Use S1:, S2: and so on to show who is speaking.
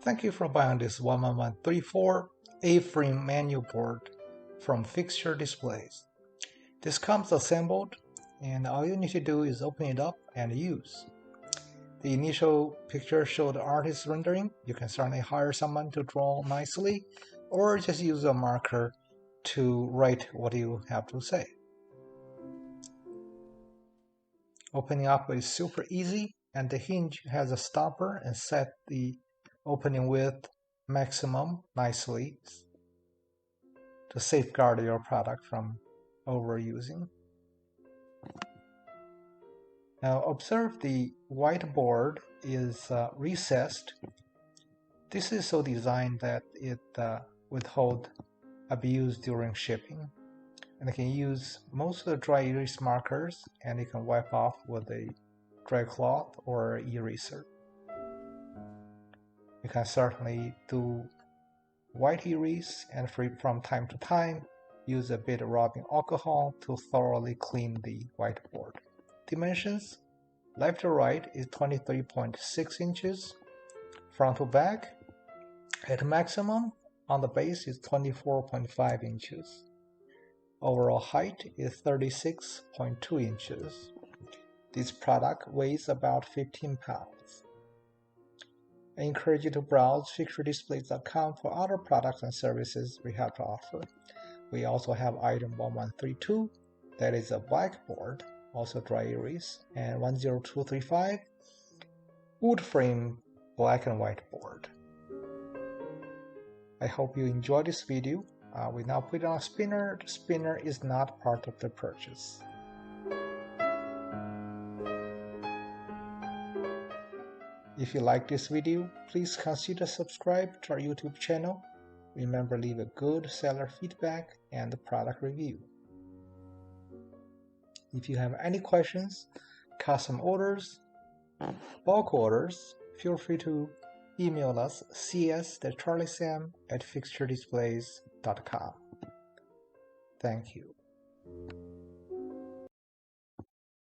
S1: Thank you for buying this 11134 A-frame manual board from Fixture Displays. This comes assembled, and all you need to do is open it up and use. The initial picture showed the artist rendering. You can certainly hire someone to draw nicely, or just use a marker to write what you have to say. Opening up is super easy, and the hinge has a stopper and set the opening width maximum nicely to safeguard your product from overusing. Now observe the whiteboard is recessed. This is so designed that it withhold abuse during shipping. And you can use most of the dry erase markers, and you can wipe off with a dry cloth or eraser. You can certainly do white erase, and from time to time use a bit of rubbing alcohol to thoroughly clean the whiteboard. Dimensions: left to right is 23.6 inches, front to back at maximum on the base is 24.5 inches. Overall height is 36.2 inches. This product weighs about 15 pounds. I encourage you to browse fixturedisplays.com for other products and services we have to offer. We also have item 1132, that is a blackboard, also dry erase, and 10235, wood frame black and white board. I hope you enjoyed this video. We now put it on a spinner. The spinner is not part of the purchase. If you like this video, please consider subscribe to our YouTube channel. Remember, leave a good seller feedback and a product review. If you have any questions, custom orders, bulk orders, feel free to email us cs@charliesam@fixturedisplays.com. Thank you.